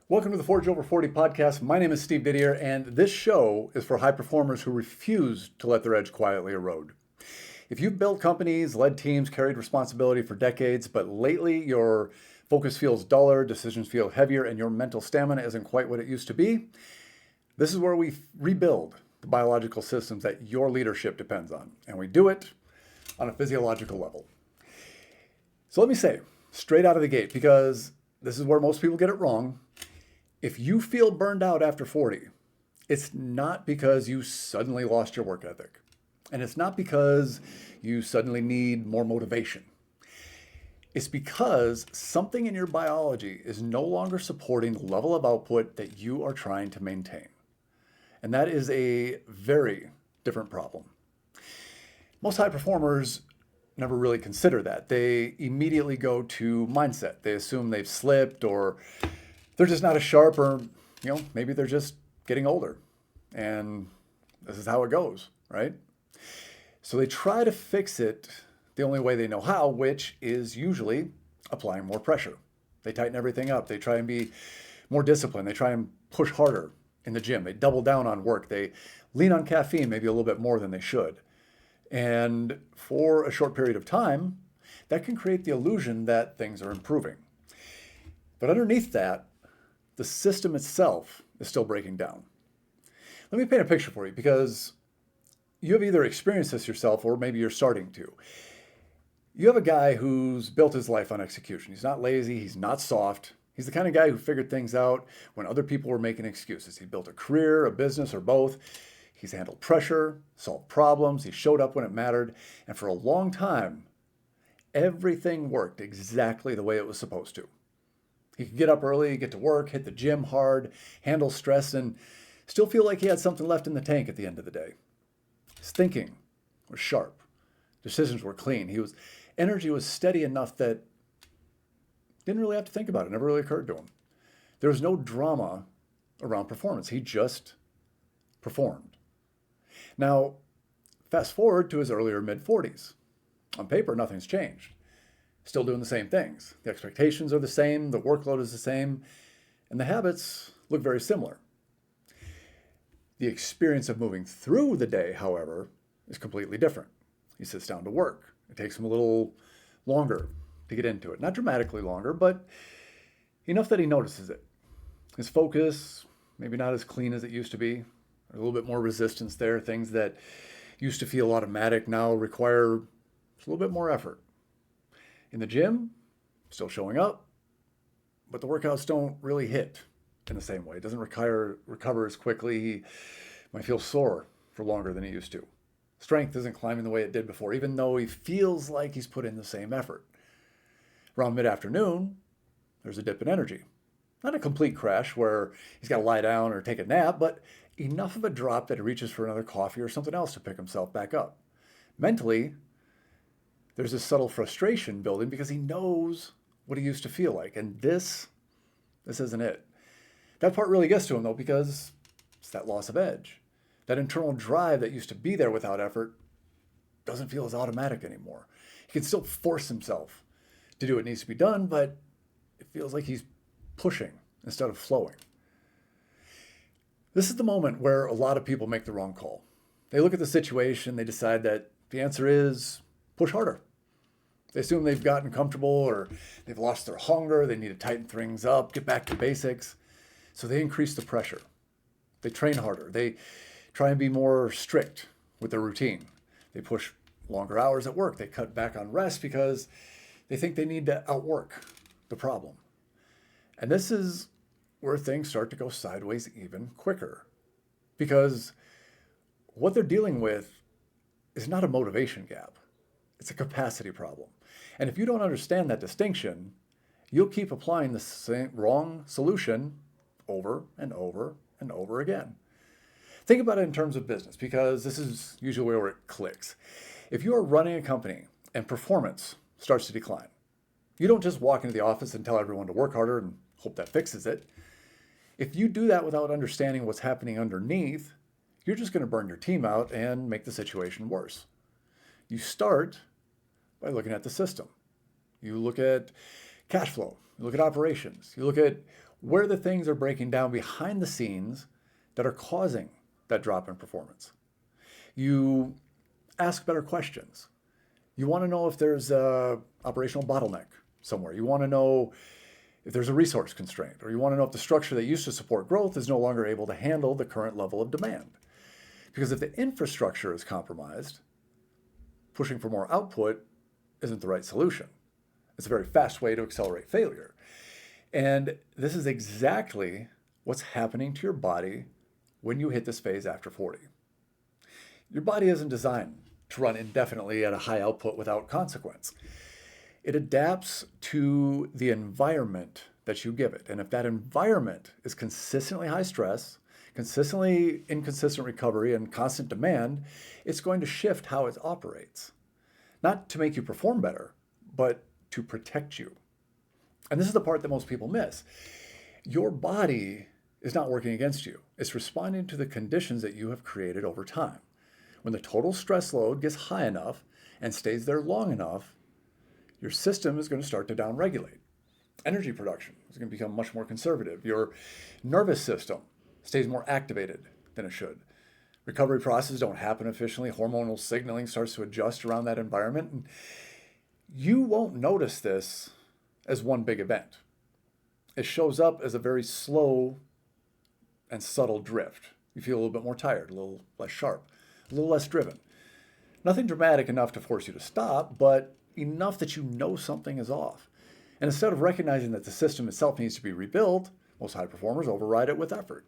Welcome to the Forge Over 40 podcast. My name is Steve Didier, and this show is for high performers who refuse to let their edge quietly erode. If you've built companies, led teams, carried responsibility for decades, but lately your focus feels duller, decisions feel heavier, and your mental stamina isn't quite what it used to be, this is where we rebuild the biological systems that your leadership depends on. And we do it on a physiological level. So let me say, straight out of the gate, because this is where most people get it wrong, if you feel burned out after 40, it's not because you suddenly lost your work ethic. And it's not because you suddenly need more motivation. It's because something in your biology is no longer supporting the level of output that you are trying to maintain. And that is a very different problem. Most high performers never really consider that. They immediately go to mindset. They assume they've slipped, or they're just not as sharp, or maybe they're just getting older. And this is how it goes, right? So they try to fix it the only way they know how, which is usually applying more pressure. They tighten everything up. They try and be more disciplined. They try and push harder in the gym. They double down on work. They lean on caffeine maybe a little bit more than they should. And for a short period of time, that can create the illusion that things are improving. But underneath that, the system itself is still breaking down. Let me paint a picture for you, because you have either experienced this yourself or maybe you're starting to. You have a guy who's built his life on execution. He's not lazy. He's not soft. He's the kind of guy who figured things out when other people were making excuses. He built a career, a business, or both. He's handled pressure, solved problems. He showed up when it mattered. And for a long time, everything worked exactly the way it was supposed to. He could get up early, get to work, hit the gym hard, handle stress, and still feel like he had something left in the tank at the end of the day. His thinking was sharp. Decisions were clean. Energy was steady enough that didn't really have to think about it. It never really occurred to him. There was no drama around performance. He just performed. Now, fast forward to his earlier mid-40s. On paper, nothing's changed. Still doing the same things. The expectations are the same, the workload is the same, and the habits look very similar. The experience of moving through the day, however, is completely different. He sits down to work. It takes him a little longer to get into it. Not dramatically longer, but enough that he notices it. His focus, maybe not as clean as it used to be. There's a little bit more resistance there. Things that used to feel automatic now require a little bit more effort. In the gym, still showing up, but the workouts don't really hit in the same way. It doesn't recover as quickly. He might feel sore for longer than he used to. Strength isn't climbing the way it did before, even though he feels like he's put in the same effort. Around mid-afternoon, there's a dip in energy. Not a complete crash where he's got to lie down or take a nap, but enough of a drop that he reaches for another coffee or something else to pick himself back up. Mentally, there's this subtle frustration building because he knows what he used to feel like. And this isn't it. That part really gets to him, though, because it's that loss of edge. That internal drive that used to be there without effort doesn't feel as automatic anymore. He can still force himself to do what needs to be done, but it feels like he's pushing instead of flowing. This is the moment where a lot of people make the wrong call. They look at the situation, they decide that the answer is push harder. They assume they've gotten comfortable or they've lost their hunger, they need to tighten things up, get back to basics. So they increase the pressure. They train harder. They try and be more strict with their routine. They push longer hours at work. They cut back on rest because they think they need to outwork the problem. And this is where things start to go sideways even quicker, because what they're dealing with is not a motivation gap. It's a capacity problem. And if you don't understand that distinction, you'll keep applying the same wrong solution over and over and over again. Think about it in terms of business, because this is usually where it clicks. If you are running a company and performance starts to decline, you don't just walk into the office and tell everyone to work harder and hope that fixes it. If you do that without understanding what's happening underneath, you're just going to burn your team out and make the situation worse. You start by looking at the system. You look at cash flow. You look at operations. You look at Where the things are breaking down behind the scenes that are causing that drop in performance. You ask better questions. You want to know if there's a operational bottleneck somewhere. You want to know if there's a resource constraint, or you want to know if the structure that used to support growth is no longer able to handle the current level of demand. Because if the infrastructure is compromised, pushing for more output isn't the right solution. It's a very fast way to accelerate failure. And this is exactly what's happening to your body when you hit this phase after 40. Your body isn't designed to run indefinitely at a high output without consequence. It adapts to the environment that you give it. And if that environment is consistently high stress, consistently inconsistent recovery, and constant demand, it's going to shift how it operates. Not to make you perform better, but to protect you. And this is the part that most people miss. Your body is not working against you. It's responding to the conditions that you have created over time. When the total stress load gets high enough and stays there long enough, your system is going to start to downregulate. Energy production is going to become much more conservative. Your nervous system stays more activated than it should. Recovery processes don't happen efficiently. Hormonal signaling starts to adjust around that environment. And you won't notice this as one big event. It shows up as a very slow and subtle drift. You feel a little bit more tired, a little less sharp, a little less driven. Nothing dramatic enough to force you to stop, but enough that you know something is off. And instead of recognizing that the system itself needs to be rebuilt, most high performers override it with effort.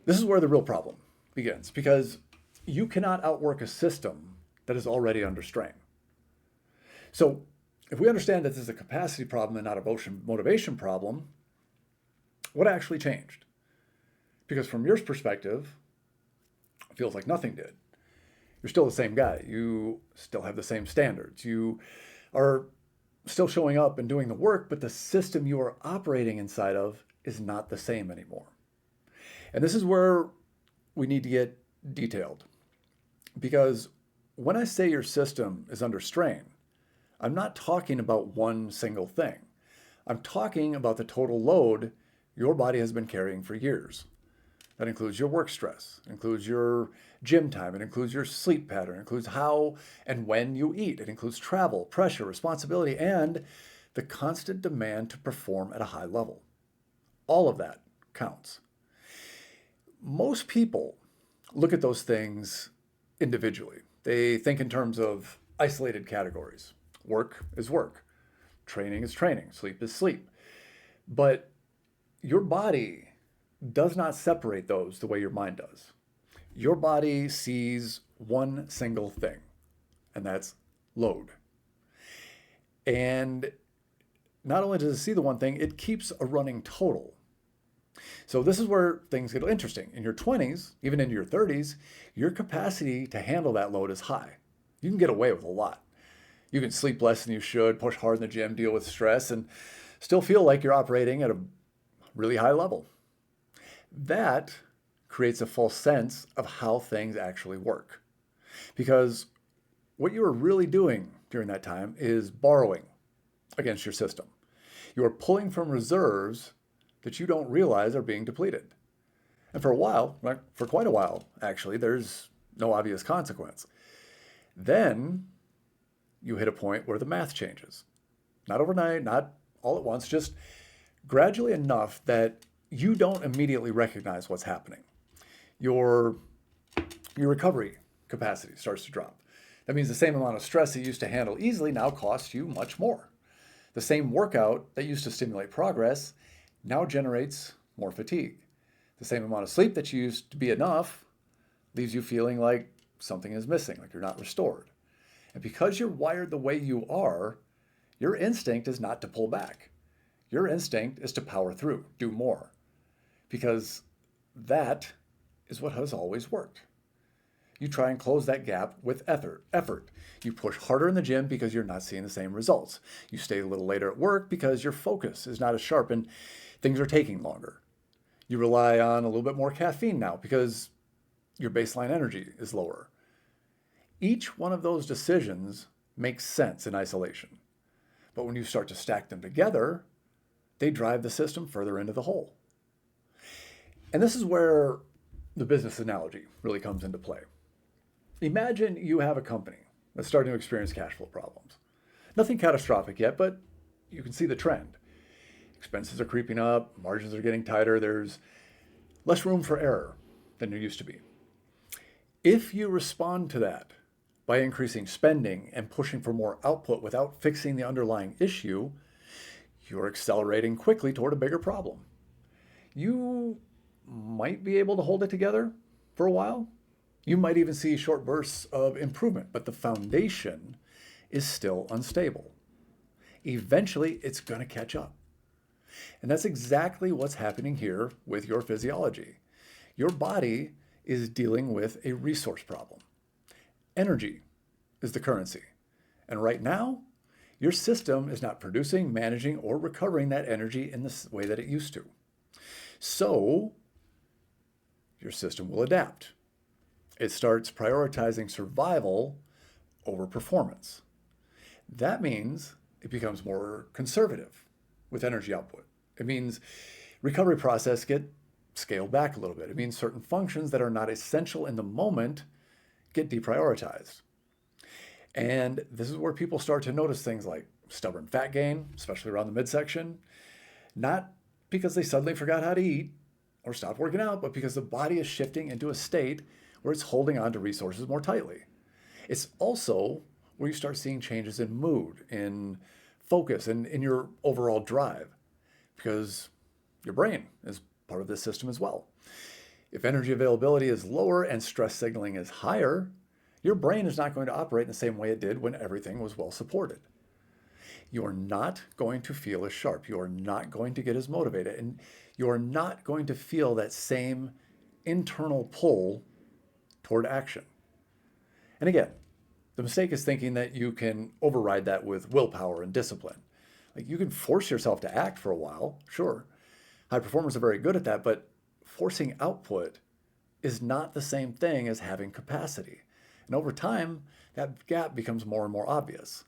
This is where the real problem begins, because you cannot outwork a system that is already under strain. So if we understand that this is a capacity problem and not a motivation problem, what actually changed? Because from your perspective, it feels like nothing did. You're still the same guy. You still have the same standards. You are still showing up and doing the work, but the system you are operating inside of is not the same anymore. And this is where we need to get detailed. Because when I say your system is under strain, I'm not talking about one single thing. I'm talking about the total load your body has been carrying for years. That includes your work stress, it includes your gym time, it includes your sleep pattern, it includes how and when you eat, it includes travel, pressure, responsibility, and the constant demand to perform at a high level. All of that counts. Most people look at those things individually. They think in terms of isolated categories. Work is work. Training is training. Sleep is sleep. But your body does not separate those the way your mind does. Your body sees one single thing, and that's load. And not only does it see the one thing, it keeps a running total. So this is where things get interesting. In your 20s, even into your 30s, your capacity to handle that load is high. You can get away with a lot. You can sleep less than you should, push hard in the gym, deal with stress, and still feel like you're operating at a really high level. That creates a false sense of how things actually work. Because what you are really doing during that time is borrowing against your system. You are pulling from reserves that you don't realize are being depleted. And for quite a while, actually, there's no obvious consequence. Then you hit a point where the math changes. Not overnight, not all at once, just gradually enough that you don't immediately recognize what's happening. Your recovery capacity starts to drop. That means the same amount of stress that you used to handle easily now costs you much more. The same workout that used to stimulate progress now generates more fatigue. The same amount of sleep that used to be enough leaves you feeling like something is missing, like you're not restored. And because you're wired the way you are, your instinct is not to pull back. Your instinct is to power through, do more. Because that is what has always worked. You try and close that gap with effort. You push harder in the gym because you're not seeing the same results. You stay a little later at work because your focus is not as sharp and things are taking longer. You rely on a little bit more caffeine now because your baseline energy is lower. Each one of those decisions makes sense in isolation. But when you start to stack them together, they drive the system further into the hole. And this is where the business analogy really comes into play. Imagine you have a company that's starting to experience cash flow problems. Nothing catastrophic yet, but you can see the trend. Expenses are creeping up, margins are getting tighter, there's less room for error than there used to be. If you respond to that by increasing spending and pushing for more output without fixing the underlying issue, you're accelerating quickly toward a bigger problem. You might be able to hold it together for a while. You might even see short bursts of improvement, but the foundation is still unstable. Eventually, it's going to catch up. And that's exactly what's happening here with your physiology. Your body is dealing with a resource problem. Energy is the currency. And right now, your system is not producing, managing, or recovering that energy in the way that it used to. So, your system will adapt. It starts prioritizing survival over performance. That means it becomes more conservative with energy output. It means recovery process get scaled back a little bit. It means certain functions that are not essential in the moment get deprioritized. And this is where people start to notice things like stubborn fat gain, especially around the midsection, not because they suddenly forgot how to eat or stopped working out, but because the body is shifting into a state where it's holding on to resources more tightly. It's also where you start seeing changes in mood, in focus, and in your overall drive, because your brain is part of this system as well. If energy availability is lower and stress signaling is higher, your brain is not going to operate in the same way it did when everything was well supported. You are not going to feel as sharp. You are not going to get as motivated. And you are not going to feel that same internal pull toward action. And again, the mistake is thinking that you can override that with willpower and discipline. Like, you can force yourself to act for a while, sure. High performers are very good at that, but forcing output is not the same thing as having capacity. And over time, that gap becomes more and more obvious.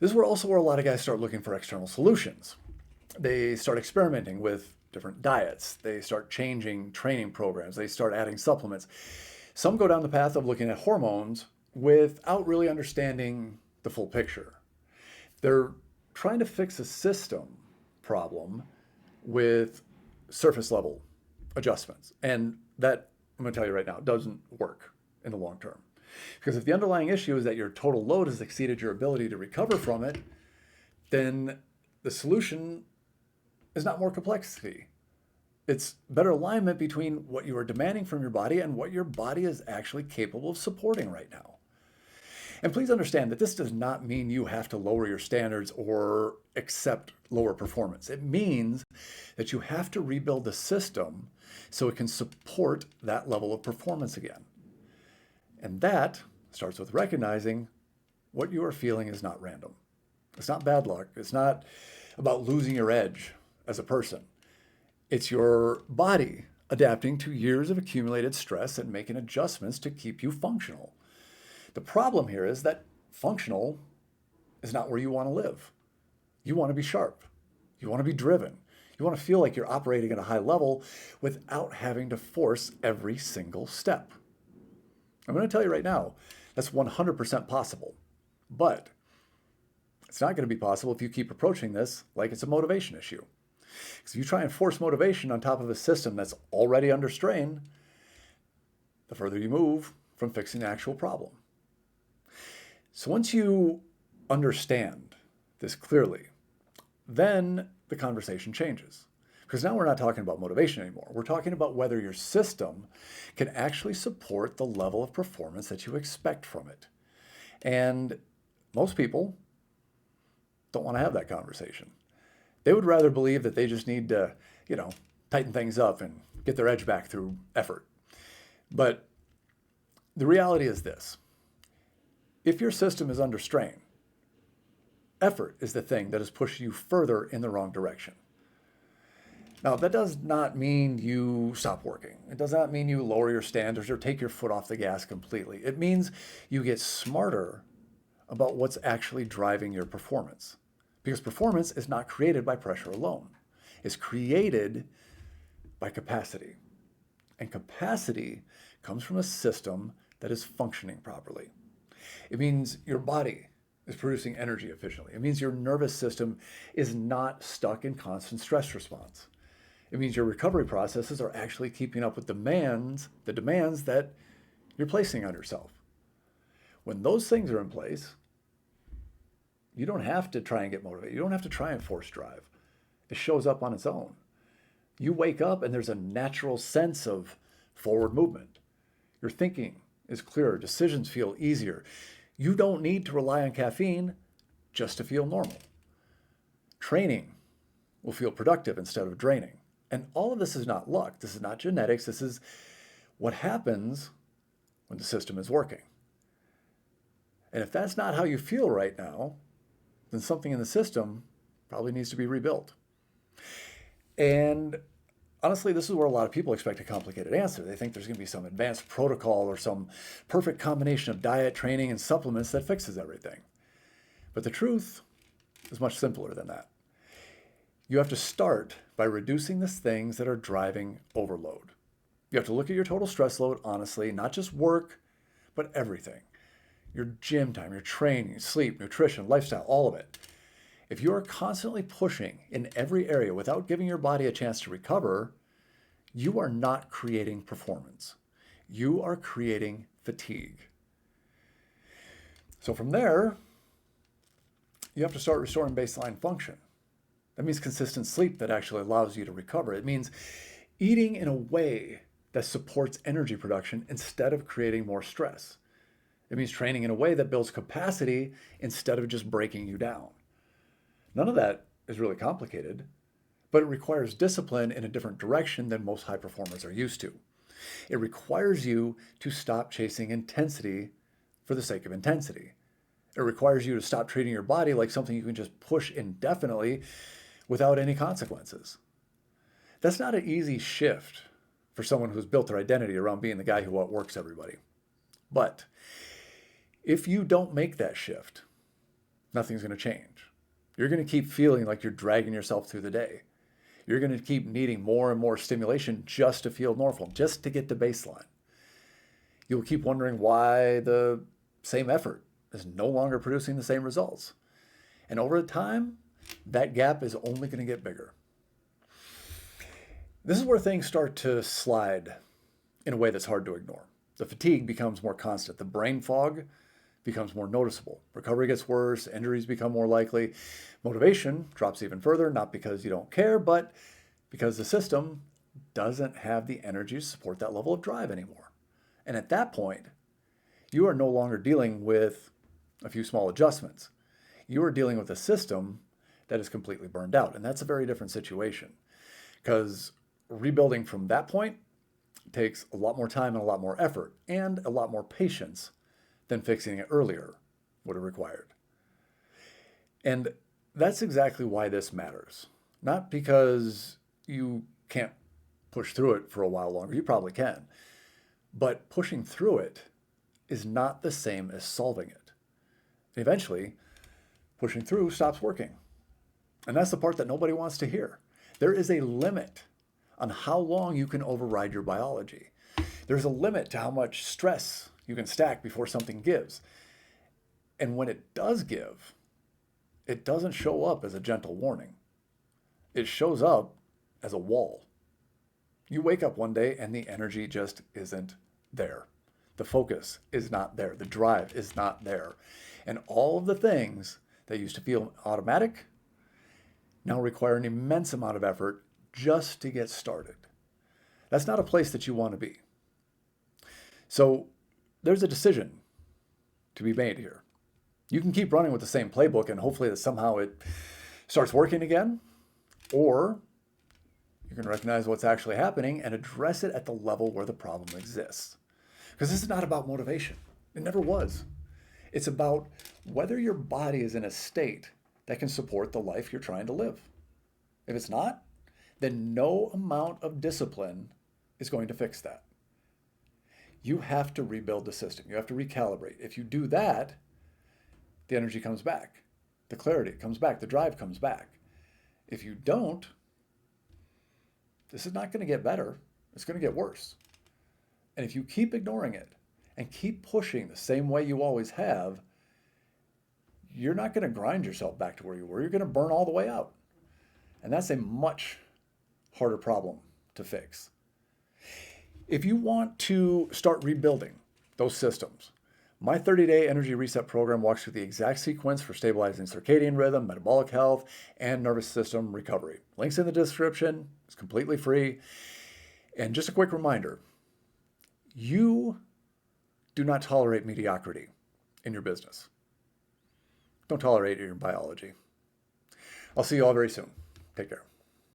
This is also where a lot of guys start looking for external solutions. They start experimenting with different diets. They start changing training programs. They start adding supplements. Some go down the path of looking at hormones without really understanding the full picture. They're trying to fix a system problem with surface level adjustments. And that, I'm going to tell you right now, doesn't work in the long term. Because if the underlying issue is that your total load has exceeded your ability to recover from it, then the solution is not more complexity. It's better alignment between what you are demanding from your body and what your body is actually capable of supporting right now. And please understand that this does not mean you have to lower your standards or accept lower performance. It means that you have to rebuild the system so it can support that level of performance again. And that starts with recognizing what you are feeling is not random. It's not bad luck. It's not about losing your edge as a person. It's your body adapting to years of accumulated stress and making adjustments to keep you functional. The problem here is that functional is not where you want to live. You want to be sharp. You want to be driven. You want to feel like you're operating at a high level without having to force every single step. I'm going to tell you right now, that's 100% possible. But it's not going to be possible if you keep approaching this like it's a motivation issue. Because if you try and force motivation on top of a system that's already under strain, the further you move from fixing the actual problem. So once you understand this clearly, then the conversation changes. Because now we're not talking about motivation anymore. We're talking about whether your system can actually support the level of performance that you expect from it. And most people don't want to have that conversation. They would rather believe that they just need to, tighten things up and get their edge back through effort. But the reality is this. If your system is under strain, effort is the thing that is pushing you further in the wrong direction. Now, that does not mean you stop working. It does not mean you lower your standards or take your foot off the gas completely. It means you get smarter about what's actually driving your performance. Because performance is not created by pressure alone. It's created by capacity. And capacity comes from a system that is functioning properly. It means your body is producing energy efficiently. It means your nervous system is not stuck in constant stress response. It means your recovery processes are actually keeping up with the demands that you're placing on yourself. When those things are in place, you don't have to try and get motivated. You don't have to try and force drive. It shows up on its own. You wake up and there's a natural sense of forward movement. Your thinking is clearer. Decisions feel easier. You don't need to rely on caffeine just to feel normal. Training will feel productive instead of draining. And all of this is not luck. This is not genetics. This is what happens when the system is working. And if that's not how you feel right now, then something in the system probably needs to be rebuilt. And honestly, this is where a lot of people expect a complicated answer. They think there's going to be some advanced protocol or some perfect combination of diet, training, and supplements that fixes everything. But the truth is much simpler than that. You have to start by reducing the things that are driving overload. You have to look at your total stress load honestly, not just work, but everything. Your gym time, your training, sleep, nutrition, lifestyle, all of it. If you are constantly pushing in every area without giving your body a chance to recover, you are not creating performance. You are creating fatigue. So from there, you have to start restoring baseline function. That means consistent sleep that actually allows you to recover. It means eating in a way that supports energy production instead of creating more stress. It means training in a way that builds capacity instead of just breaking you down. None of that is really complicated, but it requires discipline in a different direction than most high performers are used to. It requires you to stop chasing intensity for the sake of intensity. It requires you to stop treating your body like something you can just push indefinitely without any consequences. That's not an easy shift for someone who's built their identity around being the guy who outworks everybody. But if you don't make that shift, nothing's going to change. You're going to keep feeling like you're dragging yourself through the day. You're going to keep needing more and more stimulation just to feel normal, just to get to baseline. You'll keep wondering why the same effort is no longer producing the same results. And over time, that gap is only going to get bigger. This is where things start to slide in a way that's hard to ignore. The fatigue becomes more constant. The brain fog becomes more noticeable. Recovery gets worse. Injuries become more likely. Motivation drops even further, not because you don't care, but because the system doesn't have the energy to support that level of drive anymore. And at that point, you are no longer dealing with a few small adjustments. You are dealing with a system that is completely burned out. And that's a very different situation, because rebuilding from that point takes a lot more time and a lot more effort and a lot more patience than fixing it earlier would have required. And that's exactly why this matters. Not because you can't push through it for a while longer, you probably can, but pushing through it is not the same as solving it. Eventually, pushing through stops working. And that's the part that nobody wants to hear. There is a limit on how long you can override your biology. There's a limit to how much stress you can stack before something gives. And when it does give, it doesn't show up as a gentle warning. It shows up as a wall. You wake up one day and the energy just isn't there. The focus is not there. The drive is not there. And all of the things that used to feel automatic now require an immense amount of effort just to get started. That's not a place that you want to be. So there's a decision to be made here. You can keep running with the same playbook and hopefully that somehow it starts working again, or you can recognize what's actually happening and address it at the level where the problem exists. Because this is not about motivation. It never was. It's about whether your body is in a state that can support the life you're trying to live. If it's not, then no amount of discipline is going to fix that. You have to rebuild the system. You have to recalibrate. If you do that, the energy comes back. the clarity comes back, the drive comes back. If you don't, this is not going to get better. It's going to get worse. And if you keep ignoring it and keep pushing the same way you always have, you're not going to grind yourself back to where you were. You're going to burn all the way out. And that's a much harder problem to fix. If you want to start rebuilding those systems, my 30-day energy reset program walks through the exact sequence for stabilizing circadian rhythm, metabolic health, and nervous system recovery. Links in the description. It's completely free. And just a quick reminder, you do not tolerate mediocrity in your business. Don't tolerate it in your biology. I'll see you all very soon. Take care.